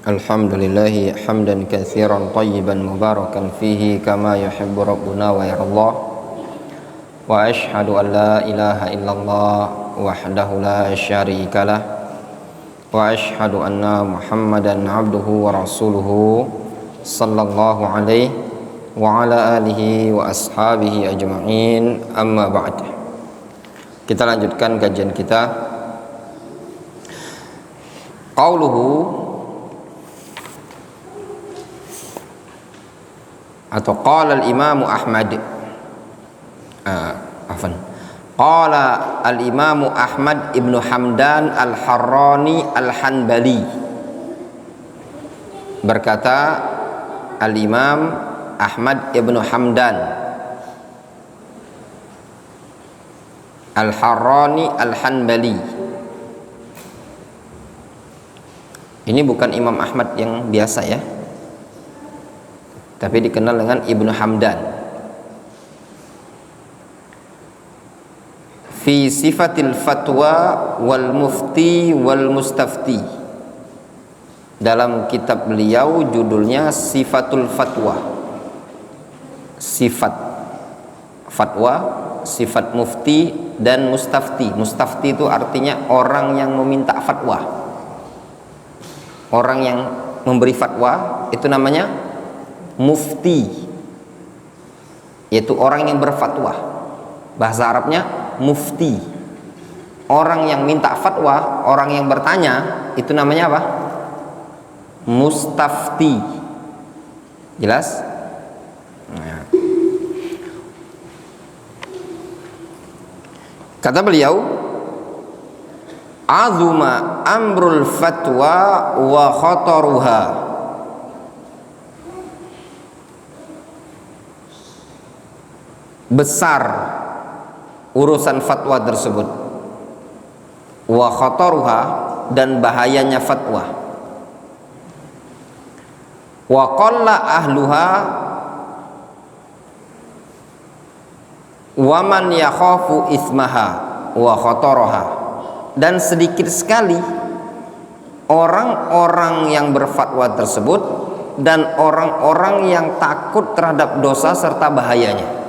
Alhamdulillahi hamdan katsiran tayyiban mubarakan fihi kama yuhibbu rabbuna wa yarallah. Wa ashhadu an la ilaha illallah wahdahu la syarikalah. Wa ashhadu anna Muhammadan abduhu wa rasuluhu sallallahu alaihi wa ala alihi wa ashabihi ajma'in. Amma ba'd. Kita lanjutkan kajian kita. Qauluhu atau qala al-Imam Ahmad qala al-Imam Ahmad ibnu Hamdan al-Harrani al-Hanbali, berkata al-Imam Ahmad ibnu Hamdan al-Harrani al-Hanbali. Ini bukan Imam Ahmad yang biasa ya, tapi dikenal dengan Ibnu Hamdan. Fi sifatil fatwa wal mufti wal mustafti. Dalam kitab beliau judulnya Sifatul Fatwa. Sifat fatwa, sifat mufti dan mustafti. Mustafti itu artinya orang yang meminta fatwa. Orang yang memberi fatwa itu namanya mufti, yaitu orang yang berfatwa. Bahasa Arabnya mufti. Orang yang minta fatwa, orang yang bertanya, itu namanya apa? Mustafti. Jelas? Nah. Kata beliau, azuma amrul fatwa wa khataruha. Besar urusan fatwa tersebut, wa khataruha, dan bahayanya fatwa, wa qalla ahluha wa man yakhafu ismaha wa khataraha, dan sedikit sekali orang-orang yang berfatwa tersebut dan orang-orang yang takut terhadap dosa serta bahayanya.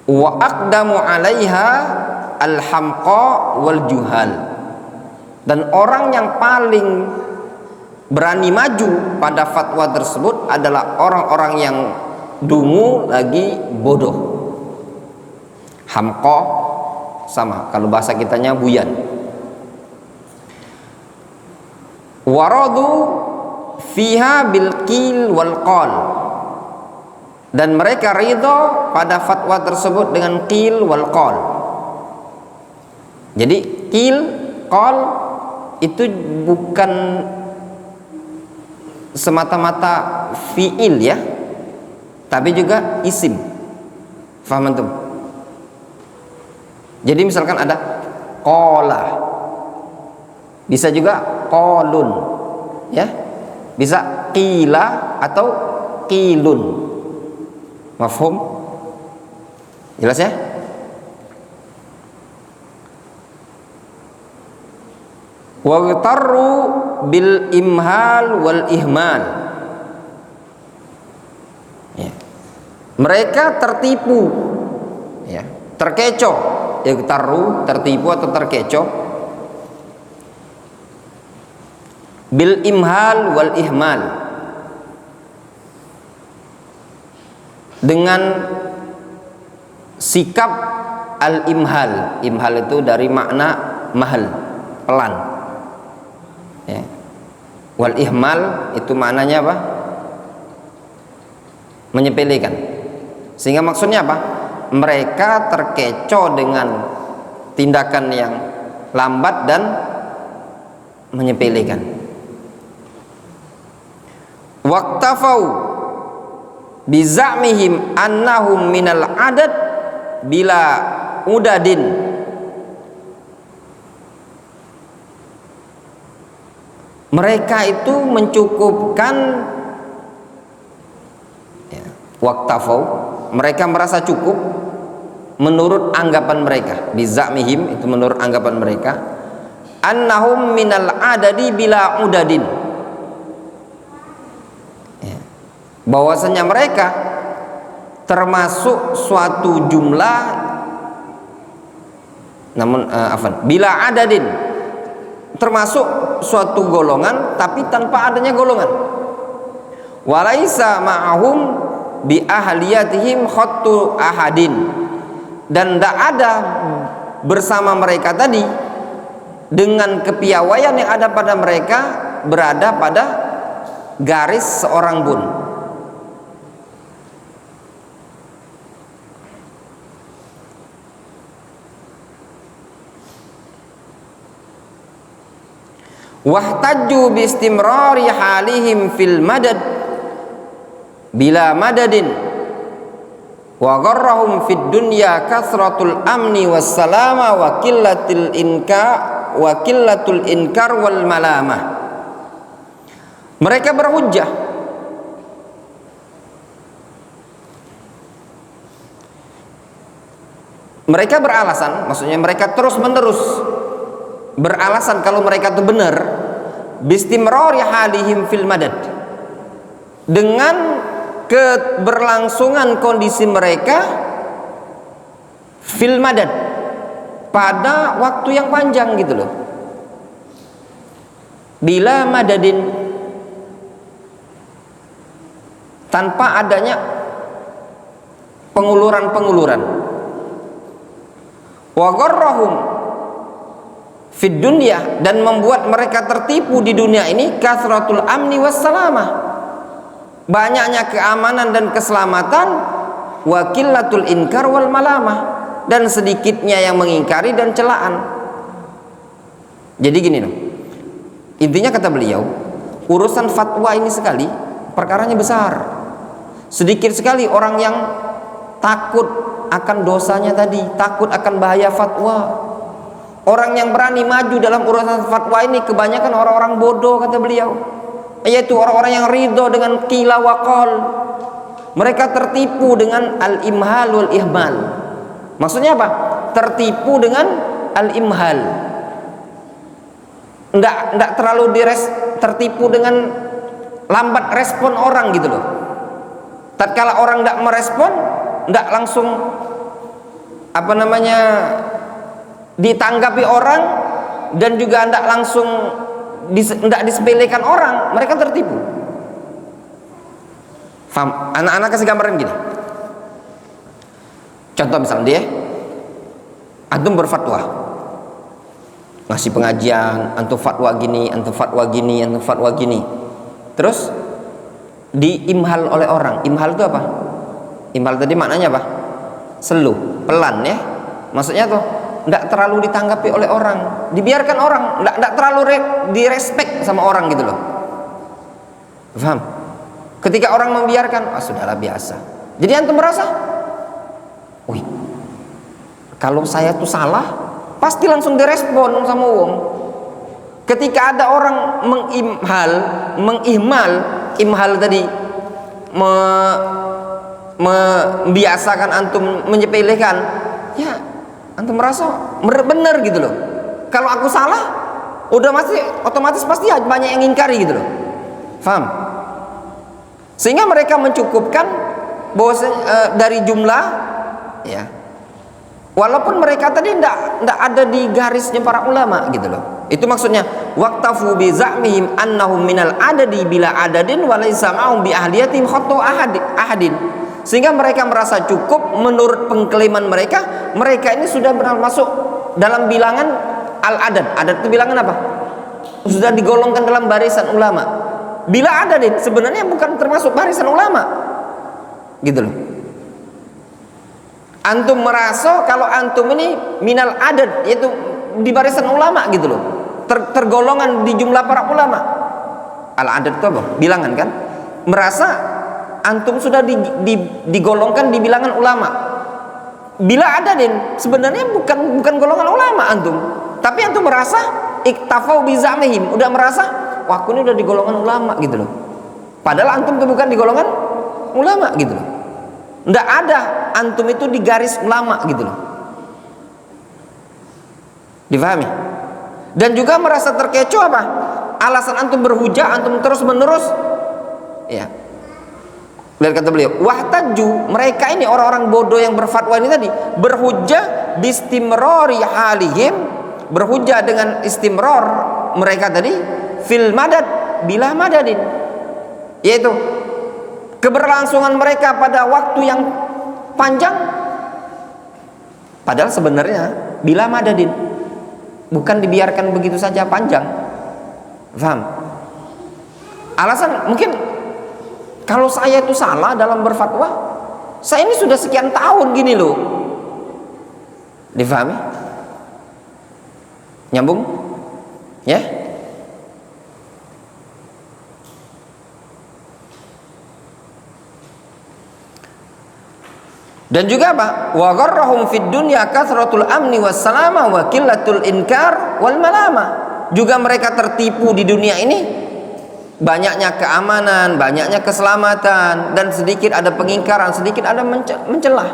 Wa aqdamu 'alaiha al-hamqa wal juhal, dan orang yang paling berani maju pada fatwa tersebut adalah orang-orang yang dungu lagi bodoh. Hamqa sama, kalau bahasa kitanya buyan. Waradu fiha bil qil wal qal, dan mereka ridho pada fatwa tersebut dengan qil wal qal. Jadi qil qal itu bukan semata-mata fiil ya, tapi juga isim. Faham antum? Jadi misalkan ada qala, bisa juga qalun ya, bisa qila atau qilun. Mafhum? Jelas ya? Wa yutarru bil imhal wal ihmal ya. Mereka tertipu ya, terkecoh. Yutarru, tertipu atau terkecoh, bil imhal wal ihmal, dengan sikap al-imhal. Imhal itu dari makna mahal, pelan ya. Wal ihmal itu maknanya apa? Menyepelekan. Sehingga maksudnya apa? Mereka terkecoh dengan tindakan yang lambat dan menyepelekan. Waqtafau bizamihim annahum minal adad bila udadin, mereka itu mencukupkan ya, waqtafau, mereka merasa cukup menurut anggapan mereka, bizamihim itu menurut anggapan mereka, annahum minal adadi bila udadin, ya, bahwasanya mereka termasuk suatu jumlah, namun bila adadin, termasuk suatu golongan tapi tanpa adanya golongan. Walaisa ma'ahum bi ahliyatihim khattu ahadin, dan tidak ada bersama mereka tadi dengan kepiawaian yang ada pada mereka berada pada garis seorang pun. Wahtajju bi istimrari halihim fil madad bila madadin wa gharrahum fid dunya kasratul amni was salama wa qillatul inkar wal malamah. Mereka berhujjah, mereka beralasan, maksudnya mereka terus menerus beralasan kalau mereka itu benar, bistimrari halihim fil madad, dengan keberlangsungan kondisi mereka fil madad, pada waktu yang panjang gitu loh. Bila madadin, tanpa adanya penguluran-penguluran. Wa gharrahum fid dunya, dan membuat mereka tertipu di dunia ini kasratul amni was salamah, banyaknya keamanan dan keselamatan, wa qillatul inkar wal malamah, dan sedikitnya yang mengingkari dan celaan. Jadi gini loh, intinya kata beliau, urusan fatwa ini sekali perkaranya besar. Sedikit sekali orang yang takut akan dosanya tadi, takut akan bahaya fatwa. Orang yang berani maju dalam urusan fatwa ini kebanyakan orang-orang bodoh, kata beliau, yaitu orang-orang yang ridho dengan qila wa qal. Mereka tertipu dengan al-imhal wal ihmal. Maksudnya apa? Tertipu dengan al-imhal, enggak terlalu tertipu dengan lambat respon orang gitu loh. Tatkala orang enggak merespon, enggak langsung ditanggapi orang, dan juga tidak langsung tidak disepelekan orang, mereka tertipu. Faham? Anak-anak kasih gambaran gini. Contoh misalnya dia, antum berfatwa, ngasih pengajian, antum fatwa gini, antum fatwa gini, antum fatwa gini, terus diimhal oleh orang. Imhal itu apa? Imhal tadi maknanya apa? Slow, pelan ya. Maksudnya tuh tidak terlalu ditanggapi oleh orang, dibiarkan orang, tidak terlalu direspek sama orang gitu loh. Paham? Ketika orang membiarkan, sudahlah biasa. Jadi antum merasa, wih, kalau saya tuh salah, pasti langsung direspon sama wong. Ketika ada orang imhal tadi, membiasakan antum menyepelekan, ya antum merasa benar gitu loh. Kalau aku salah, udah otomatis pasti banyak yang ingkari gitu loh. Faham? Sehingga mereka mencukupkan bahwa dari jumlah, ya, walaupun mereka tadi tidak ada di garisnya para ulama gitu loh. Itu maksudnya waqtafu bi za'mihim annahum minal adadi bila adadin wa laysa ma'hum bi ahliyatihim khattu ahadin. Sehingga mereka merasa cukup menurut pengklaiman mereka ini sudah masuk dalam bilangan al-adad. Adad itu bilangan apa? Sudah digolongkan dalam barisan ulama. Bila adadin sebenarnya bukan termasuk barisan ulama, gitu loh. Antum merasa kalau antum ini minal adad, yaitu di barisan ulama gitu loh, tergolongan di jumlah para ulama. Al-adad itu apa? Bilangan kan? Merasa antum sudah digolongkan di bilangan ulama. Bila adadin sebenarnya bukan golongan ulama antum, tapi antum merasa iktafau bizamihim, udah merasa wah aku ini udah di golongan ulama gitu loh. Padahal antum itu bukan di golongan ulama gitu loh. Nggak ada antum itu di garis ulama gitu loh. Difahami? Dan juga merasa terkecoh apa? Alasan antum berhujah, antum terus menerus, ya. Lihat kata beliau, wahtaju, mereka ini orang-orang bodoh yang berfatwa ini tadi berhujah bistimrori halihim, berhujah dengan istimror mereka tadi fil madad bila madadin, yaitu keberlangsungan mereka pada waktu yang panjang, padahal sebenarnya bila madadin, bukan dibiarkan begitu saja panjang. Paham? Alasan mungkin kalau saya itu salah dalam berfatwa, saya ini sudah sekian tahun gini loh. Difahami? Nyambung? Ya? Dan juga apa? Wa gharrahum fid dunya kathratul amni was salama wa qillatul inkar wal malama. Juga mereka tertipu di dunia ini, banyaknya keamanan, banyaknya keselamatan, dan sedikit ada pengingkaran, sedikit ada mencelah.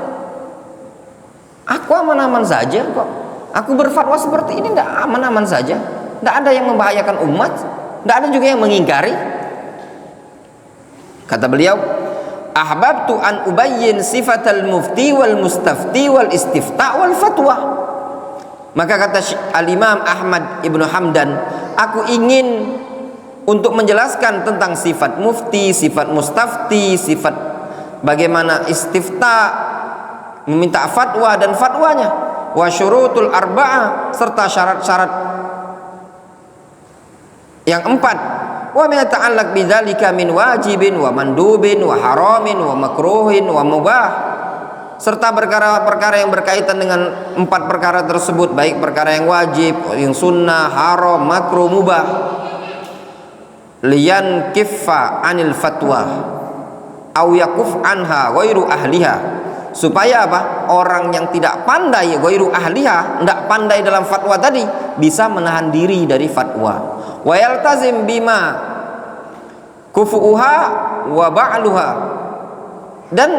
Aku aman-aman saja kok. Aku berfatwa seperti ini tidak aman-aman saja. Tidak ada yang membahayakan umat, tidak ada juga yang mengingkari. Kata beliau, ahbabtu an ubayyin sifatal mufti wal mustafti wal istifta wal fatwa. Maka kata Al-Imam Ahmad Ibnu Hamdan, aku ingin untuk menjelaskan tentang sifat mufti, sifat mustafti, sifat bagaimana istifta, meminta fatwa dan fatwanya, wa syurutul arba'ah, serta syarat-syarat yang 4, wa ma ta'allaq bidzalika min wajibin wa mandubin wa haramin wa makruhin wa mubah, serta perkara-perkara yang berkaitan dengan 4 perkara tersebut, baik perkara yang wajib, yang sunnah, haram, makruh, mubah. Liyan kiffa anil fatwa au yakuf anha ghairu ahliha, supaya apa? Orang yang tidak pandai ghairu ahliha, tidak pandai dalam fatwa tadi, bisa menahan diri dari fatwa. Wa yaltazim bima kufuha wa ba'luha, dan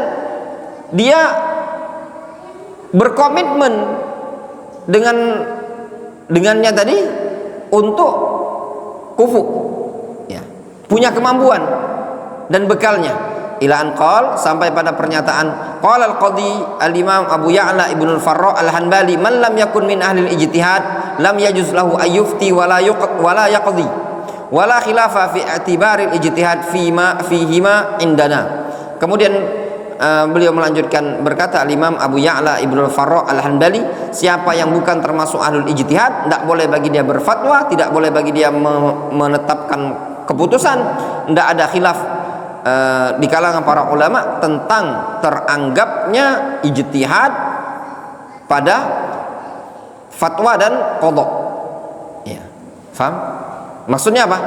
dia berkomitmen dengannya tadi untuk kufu, punya kemampuan dan bekalnya. Ila an qal, sampai pada pernyataan qala al-qadhi al-imam Abu Ya'la Ibnu al-Farra al-Hanbali, man lam yakun min ahli al-ijtihad lam yajuz lahu ayyufti wala yaqdi wala khilafa fi i'tibari al-ijtihad fihima indana. Kemudian beliau melanjutkan berkata, al-Imam Abu Ya'la Ibnu al-Farra al-Hanbali, siapa yang bukan termasuk ahlul ijtihad, tidak boleh bagi dia berfatwa, tidak boleh bagi dia menetapkan keputusan, tidak ada khilaf di kalangan para ulama tentang teranggapnya ijtihad pada fatwa dan qadha. Ya, paham? Maksudnya apa?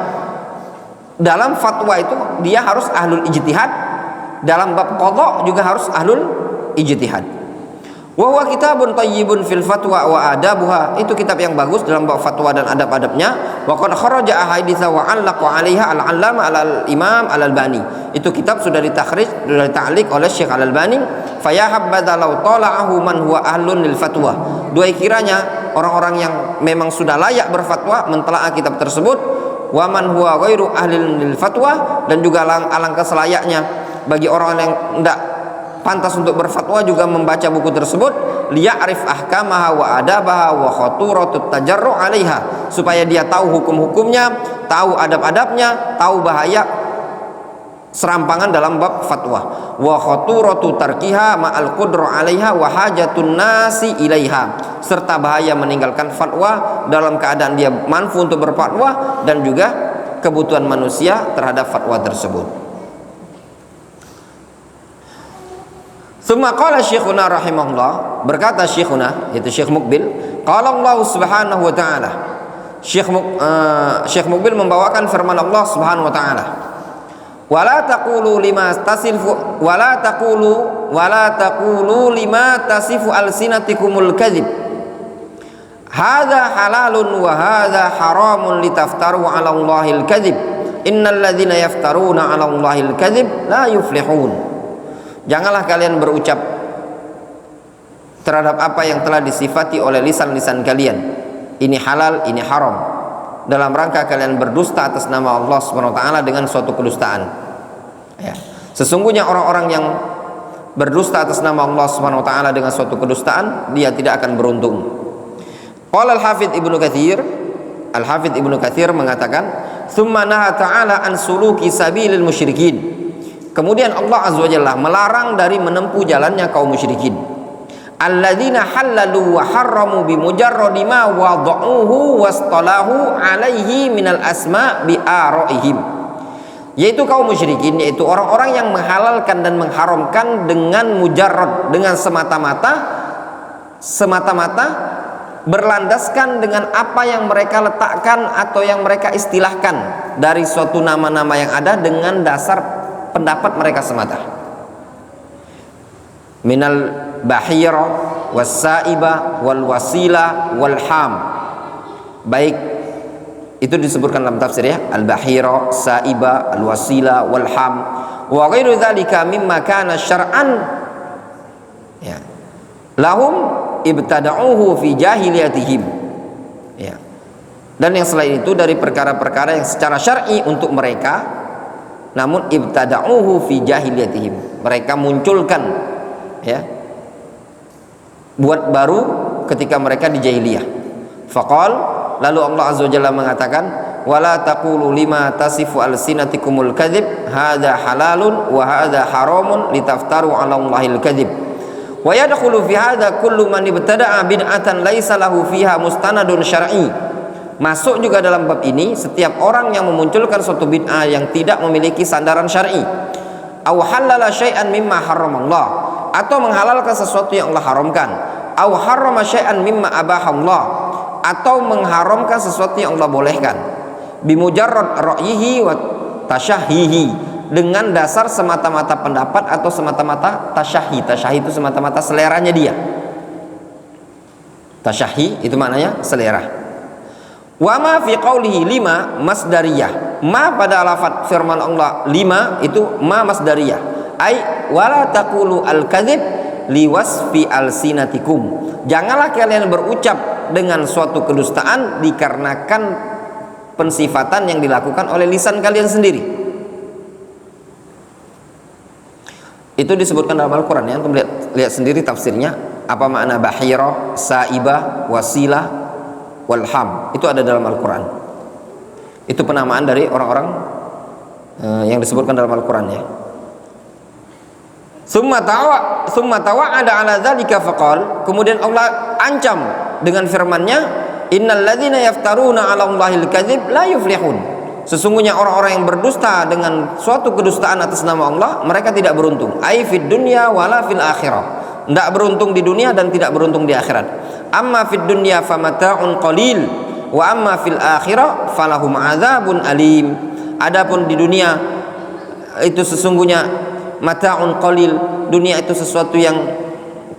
Dalam fatwa itu dia harus ahlul ijtihad, dalam bab qadha juga harus ahlul ijtihad. Wa huwa kitabun thayyibun fil fatwa wa adabuha, itu kitab yang bagus dalam bab fatwa dan adab-adabnya. Wa qad kharaja ahaditsa wa 'allaqa 'alaiha al-'allama al-imam al-Albani, itu kitab sudah ditakhrij, sudah dita'liq oleh Syekh Al-Albani. Fa ya habadza law tala'ahu man huwa ahlun lil fatwa, dua kiranya orang-orang yang memang sudah layak berfatwa mentelaah kitab tersebut. Wa man huwa ghairu ahlin lil fatwa, dan juga alangkah selayaknya bagi orang yang tidak pantas untuk berfatwa juga membaca buku tersebut. Liya'rif ahkamaha wa adabaha wa khuturatut tajarru 'alaiha, supaya dia tahu hukum-hukumnya, tahu adab-adabnya, tahu bahaya serampangan dalam bab fatwa. Wa khuturatu tarkiha ma'al qudrah 'alaiha wa hajatun nasi ilaiha, serta bahaya meninggalkan fatwa dalam keadaan dia mampu untuk berfatwa dan juga kebutuhan manusia terhadap fatwa tersebut. Tsumma qala syekhuna rahimahullah, berkata syekhuna, yaitu Syekh Muqbil, qala Allah subhanahu wa ta'ala, Syekh Muqbil membawakan firman Allah subhanahu wa ta'ala, wala taqulu lima tasifu alsinatikumul kadhib hadza halalun wa hadza haramun litaftaru 'ala Allahil kadhib innal ladzina yaftaruna 'ala Allahil kadhib la yuflihun. Janganlah kalian berucap terhadap apa yang telah disifati oleh lisan-lisan kalian. ini halal, ini haram, dalam rangka kalian berdusta atas nama Allah Subhanahu wa taala dengan suatu kedustaan. Ya. Sesungguhnya orang-orang yang berdusta atas nama Allah Subhanahu wa taala dengan suatu kedustaan, dia tidak akan beruntung. Qala Al-Hafidz Ibnu Katsir mengatakan, "Tsumma naha ta'ala an suluki sabilil musyrikin." Kemudian Allah Azza wa Jalla melarang dari menempuh jalannya kaum musyrikin. Alladzina halalu wa harramu bi mujarradi ma wada'uhu wastalahu alaihi minal asma bi araihim. Yaitu kaum musyrikin, yaitu orang-orang yang menghalalkan dan mengharamkan dengan mujarrad, dengan semata-mata berlandaskan dengan apa yang mereka letakkan atau yang mereka istilahkan dari suatu nama-nama yang ada dengan dasar pendapat mereka semata. Minal bahira was-saiba wal wasila wal ham. Baik itu disebutkan dalam tafsir ya, al-bahira, saiba, al-wasila wal ham wa ghairu dzalika mimma kana syar'an ya lahum ibtada'uhu fi jahiliyatihim ya. Dan yang selain itu dari perkara-perkara yang secara syar'i untuk mereka, namun ibtada'uhu fi jahiliyatihim, mereka munculkan ya, buat baru ketika mereka di jahiliyah. Faqal, lalu Allah Azza wa Jalla mengatakan, wala taqulu lima tasifu alsinatikumul kadzib hadza halalun wa hadza haramun litaftaru 'ala Allahil kadzib wa yadkhulu fi hadza kullu man ibtada'a bid'atan laisa lahu fiha mustanadun syar'i. Masuk juga dalam bab ini setiap orang yang memunculkan suatu bid'ah yang tidak memiliki sandaran syar'i, aw halala syai'an mimma harramallah, atau menghalalkan sesuatu yang Allah haramkan, aw harrama syai'an mimma abahallah, atau mengharamkan sesuatu yang Allah bolehkan, bimujarrad ra'yihi wa tasyahhihi, dengan dasar semata-mata pendapat atau semata-mata tasyahhi. Tasyahhi itu semata-mata seleranya dia. Tasyahhi itu maknanya selera. Wa ma fi qaulihi lima masdariyah. Ma pada lafaz firman Allah lima itu ma masdariyah. Ai wala taqulu al-kadzib liwasfi alsinatikum. Janganlah kalian berucap dengan suatu kedustaan dikarenakan pensifatan yang dilakukan oleh lisan kalian sendiri. Itu disebutkan dalam Al-Qur'an ya. Antum lihat sendiri tafsirnya, apa makna bahira, saibah, wasilah, walham, itu ada dalam Al-Quran. Itu penamaan dari orang-orang yang disebutkan dalam Al-Quran ya. Summa tawa'ada ala dzalika faqal, kemudian Allah ancam dengan firman-Nya, innal ladzina yaftaruna 'ala Allahil kadzib la yuflihun. Sesungguhnya orang-orang yang berdusta dengan suatu kedustaan atas nama Allah, mereka tidak beruntung. Ai fid dunya wala fil akhirah. Tidak beruntung di dunia dan tidak beruntung di akhirat. Amma fid dunya famata'un qalil wa amma fil akhirah falahum adzabun alim. Adapun di dunia itu sesungguhnya mata'un qalil, dunia itu sesuatu yang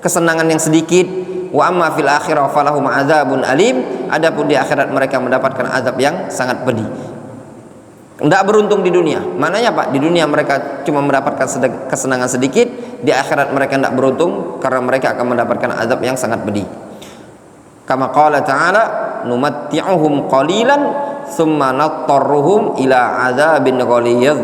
kesenangan yang sedikit, wa amma fil akhirah falahum adzabun alim. Adapun di akhirat mereka mendapatkan azab yang sangat pedih. Tidak beruntung di dunia. Maknanya Pak, di dunia mereka cuma mendapatkan kesenangan sedikit, di akhirat mereka tidak beruntung karena mereka akan mendapatkan azab yang sangat pedih. Kama qala ta'ala numatti'uhum qalilan thumma nattarruhum ila adzabin ghalidh.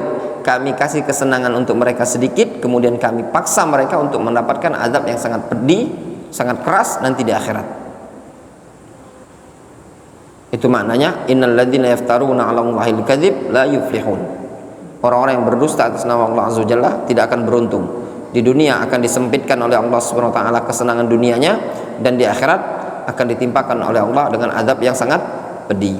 Kami kasih kesenangan untuk mereka sedikit, kemudian kami paksa mereka untuk mendapatkan azab yang sangat pedih, sangat keras nanti di akhirat. Itu maknanya innal ladzina yaftaruna 'ala Allahil kadzib la yuflihun. Orang-orang yang berdusta atas nama Allah Azza wa Jalla tidak akan beruntung. Di dunia akan disempitkan oleh Allah Subhanahu wa taala kesenangan dunianya, dan di akhirat akan ditimpakan oleh Allah dengan azab yang sangat pedih.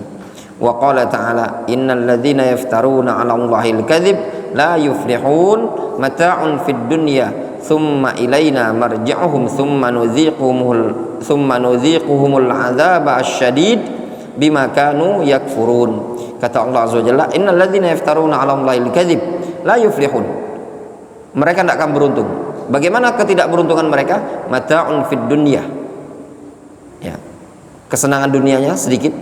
Wa qala ta'ala innal ladzina yaftaruna 'ala Allahil kadzib la yuflihun mata'un fid dunya thumma ilaina marji'uhum thumma nudhiquhumul 'adzaba asyadid bima kanu yakfurun. Kata Allah Azza wa Jalla, innal ladzina yaftaruna 'ala Allahil kadzib la yuflihun. Mereka tidak akan beruntung. Bagaimana ketidakberuntungan mereka? Mata'un fid dunya, ya, kesenangan dunianya sedikit.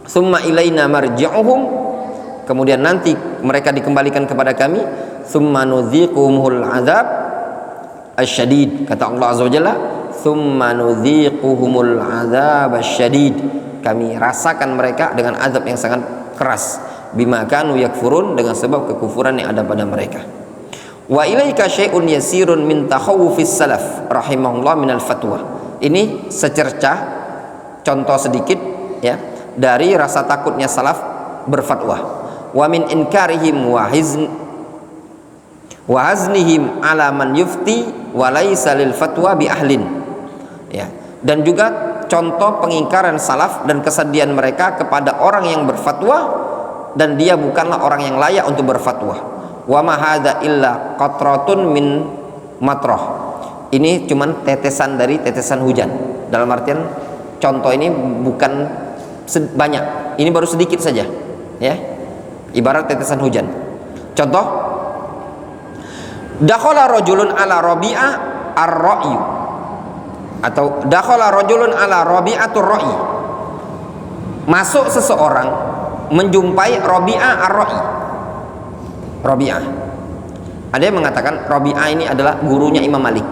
Summa ilaina marji'uhum, kemudian nanti mereka dikembalikan kepada kami. Summa nudhiquhumul 'adzab asyadid. Kata Allah Azza wa Jalla, summa nudhiquhumul 'adzab asyadid. kami rasakan mereka dengan azab yang sangat keras, bima kanu yakfurun, dengan sebab kekufuran yang ada pada mereka. Wa ilaika syai'un yasirun min takhawufis salaf rahimahullah minal fatwa. Ini secercah contoh sedikit ya dari rasa takutnya salaf berfatwa. Wa min inkarihim wa haznihim ala man yufti wa laisa lil fatwa bi ahlin. Ya, dan juga contoh pengingkaran salaf dan kesedihan mereka kepada orang yang berfatwa dan dia bukanlah orang yang layak untuk berfatwa. Wa ma hadza illa qatratun min matrah. Ini cuman tetesan dari tetesan hujan. Dalam artian contoh ini bukan banyak. Ini baru sedikit saja, ya. Ibarat tetesan hujan. Contoh, dakhala rajulun ala Rabi'ah ar-ra'yu, atau dakhala rajulun ala Rabi'atur ra'i. Masuk seseorang menjumpai Rabi'ah ar-ra'i. Rabi'ah, ada yang mengatakan Rabi'ah ini adalah gurunya Imam Malik.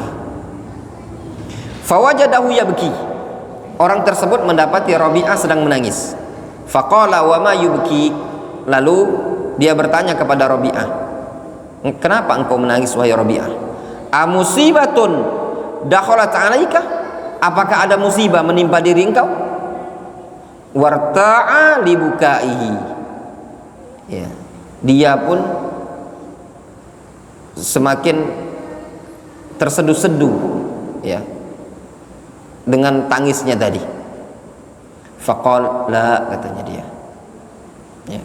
Fawajadahu yabki. Orang tersebut mendapati Rabi'ah sedang menangis. Faqala wa ma yubki. Lalu dia bertanya kepada Rabi'ah, kenapa engkau menangis wahai Rabi'ah? Amusibatun dakhalat 'alaika? Apakah ada musibah menimpa diri engkau? Warta'a libukaihi. Ya, dia pun semakin terseduh-seduh ya dengan tangisnya tadi. Faqal la, katanya dia. Ya.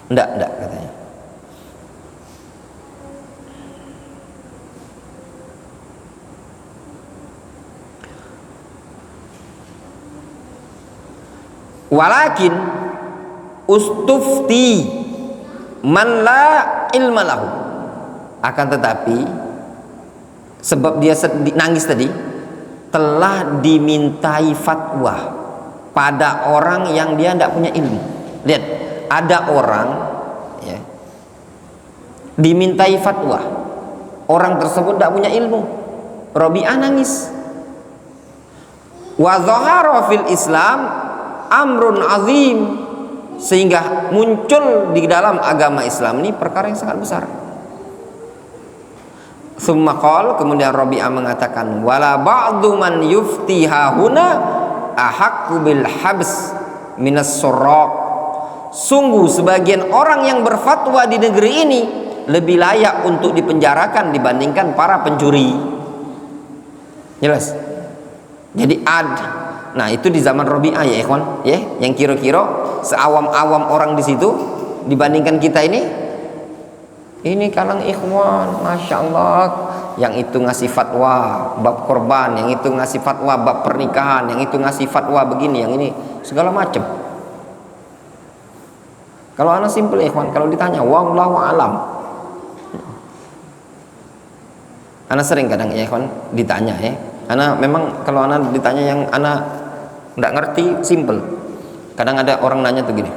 Enggak katanya. Walakin ustufti man la ilma lahu. Akan tetapi sebab dia nangis tadi, telah dimintai fatwa pada orang yang dia tidak punya ilmu. Lihat, ada orang ya, dimintai fatwa, orang tersebut tidak punya ilmu. Rabi'ah nangis. Wa dhahara fil Islam amrun azim, sehingga muncul di dalam agama Islam ini perkara yang sangat besar. Tsumma qala, kemudian Rabi'ah mengatakan, wala ba'du man yufti hahuna ahaqqu bil habs minas suraq. Sungguh sebagian orang yang berfatwa di negeri ini lebih layak untuk dipenjarakan dibandingkan para pencuri. Jelas? Jadi nah itu di zaman Rabi'ah ya ikhwan, ya, yang kira-kira seawam-awam orang di situ dibandingkan kita ini kalang ikhwan, masya Allah, yang itu ngasih fatwa bab korban, yang itu ngasih fatwa bab pernikahan, yang itu ngasih fatwa begini, yang ini segala macam. Kalau anak simpel ikhwan, kalau ditanya wallahu alam, anak sering kadang ya ikhwan ditanya ya, anak memang kalau anak ditanya yang anak nggak ngerti simpel. Kadang ada orang nanya tuh gini,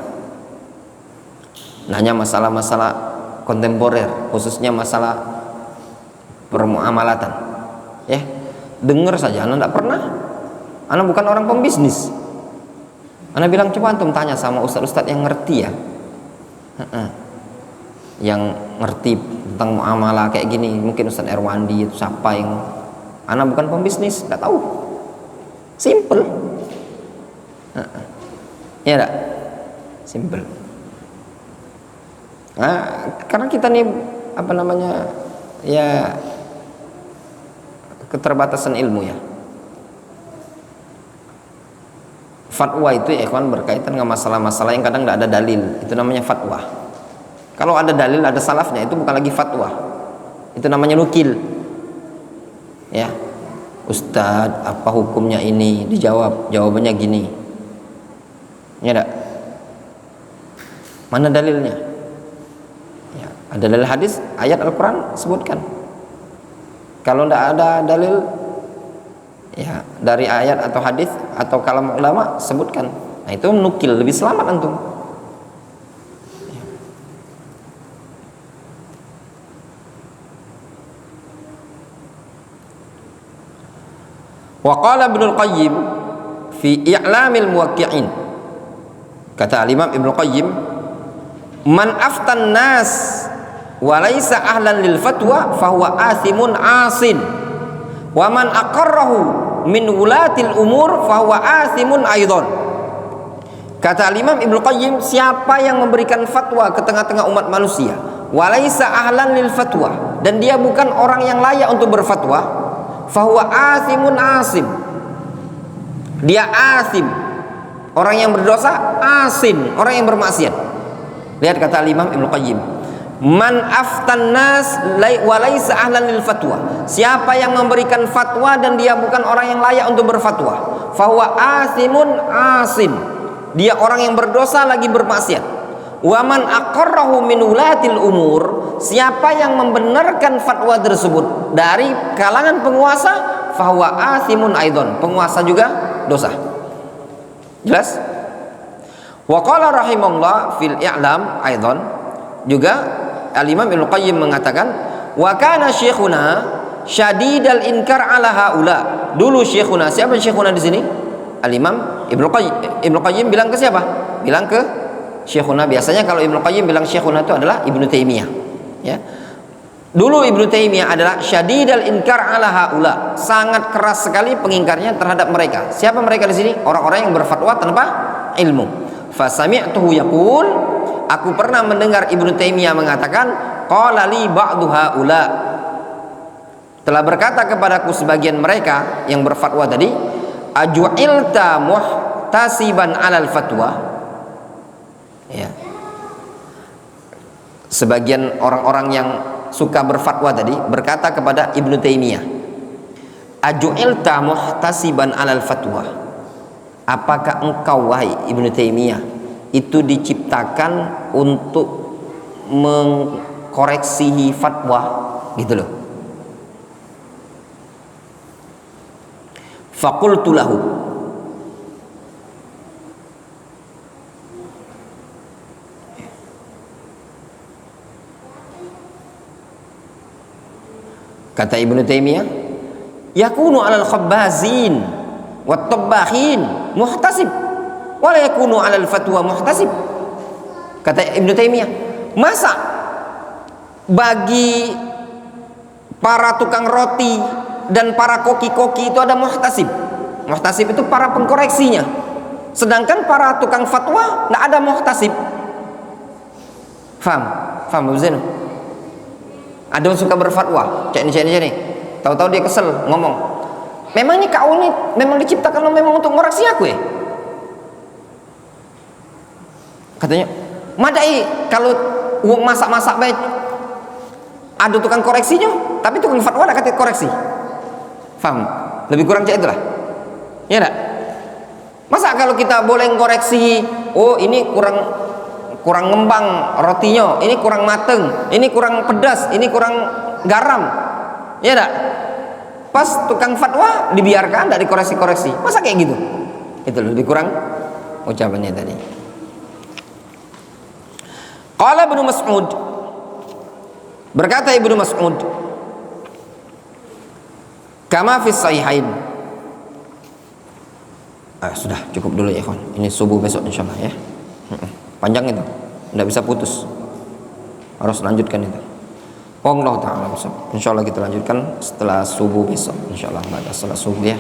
nanya masalah-masalah kontemporer, khususnya masalah permuamalatan ya, dengar saja, anak tidak pernah, anak bukan orang pembisnis. Anak bilang coba antum tanya sama ustadz-ustadz yang ngerti ya, yang ngerti tentang muamalah kayak gini. Mungkin Ustadz Erwandi itu siapa yang, anak bukan pembisnis, nggak tahu, simple. Ya enggak? Simple. Nah, karena kita nih apa namanya ya, keterbatasan ilmu ya. Fatwa itu ya ikhwan berkaitan dengan masalah-masalah yang kadang tidak ada dalil, itu namanya fatwa. Kalau ada dalil, ada salafnya, itu bukan lagi fatwa, itu namanya nukil ya. Ustadz, apa hukumnya ini? Dijawab, jawabannya gini, ya enggak? Mana dalilnya? Ya, ada dalil hadis, ayat Al-Quran sebutkan. Kalau tidak ada dalil ya dari ayat atau hadis atau kalam ulama sebutkan, nah itu nukil, lebih selamat antum. Wa qala Ibnul Qayyim fi i'lamil muwaqqi'in. Kata Imam Ibnu Qayyim, man aftan nas wa laysa ahlan lil fatwa fahuwa athimun asin, wa man aqarrahu min wulatil umur fahuwa athimun aidan. Kata Imam Ibnu Qayyim, siapa yang memberikan fatwa ke tengah-tengah umat manusia wa laysa ahlan lil fatwa, dan dia bukan orang yang layak untuk berfatwa, fahuwa athimun asim, dia asim, orang yang berdosa, asin, orang yang bermaksiat. Lihat kata Imam Ibnu Qayyim, man aftan nas wa laysa ahlan lil fatwa, siapa yang memberikan fatwa dan dia bukan orang yang layak untuk berfatwa, fahuwa asimun asin, dia orang yang berdosa lagi bermaksiat. Wa man aqarrahu min ulatil umur, siapa yang membenarkan fatwa tersebut dari kalangan penguasa, fahuwa asimun aidon, penguasa juga dosa. Jelas? Wa qala rahimahullah fil i'lam aidan, juga Al-Imam Ibnu Qayyim mengatakan, wa kana syekhuna syadidal inkar ala haula. Dulu syekhuna, siapa syekhuna di sini? Al-Imam Ibnu Qayyim bilang ke siapa? Bilang ke syekhuna. Biasanya kalau Ibnu Qayyim bilang syekhuna itu adalah Ibnu Taimiyah, ya. Dulu Ibnu Taimiyah adalah syadidal inkar ala haula, sangat keras sekali pengingkarnya terhadap mereka. Siapa mereka di sini? Orang-orang yang berfatwa tanpa ilmu. Fa sami'tuhu yaqul, aku pernah mendengar Ibnu Taimiyah mengatakan, qala li ba'du haula, telah berkata kepadaku sebagian mereka yang berfatwa tadi, aju'ilta muhtasiban 'alal fatwa. Ya. Sebagian orang-orang yang suka berfatwa tadi berkata kepada Ibnu Taimiyah, aju'ilta muhtasiban 'alal fatwa, apakah engkau wahai Ibnu Taimiyah itu diciptakan untuk mengkoreksi fatwa, gitu loh. Faqultu lahu, kata Ibnu Taimiyah, yakunu 'alal khabbazin wat tabbahin muhtasib wa la yakunu 'alal fatwa muhtasib. Kata Ibnu Taimiyah, masa bagi para tukang roti dan para koki-koki itu ada muhtasib? Muhtasib itu para pengkoreksinya, sedangkan para tukang fatwa tidak ada muhtasib. Faham Abu Zainul? Ada yang suka berfatwa, cek ini, tahu-tahu dia kesel ngomong, memangnya kau ini memang diciptakan memang untuk mengoreksi aku ya? Katanya, madai kalau uang masak-masak baik ada tukang koreksinya, tapi tukang fatwa ada kata koreksi. Faham? Lebih kurang cek itulah, ya enggak? Masa kalau kita boleh koreksi, oh ini kurang ngembang rotinya, ini kurang mateng, ini kurang pedas, ini kurang garam, ya enggak? Pas tukang fatwa dibiarkan, tidak dikoreksi-koreksi. Masa kayak gitu? Itu lebih kurang ucapannya tadi. Qala Ibnu Mas'ud, berkata Ibnu Mas'ud, kama fis sahihain. Sudah cukup dulu ya kawan. Ini subuh besok insyaallah ya. Panjang itu, tidak bisa putus, harus lanjutkan itu. Allah Ta'ala, insyaallah kita lanjutkan setelah subuh besok insyaallah, setelah subuh ya.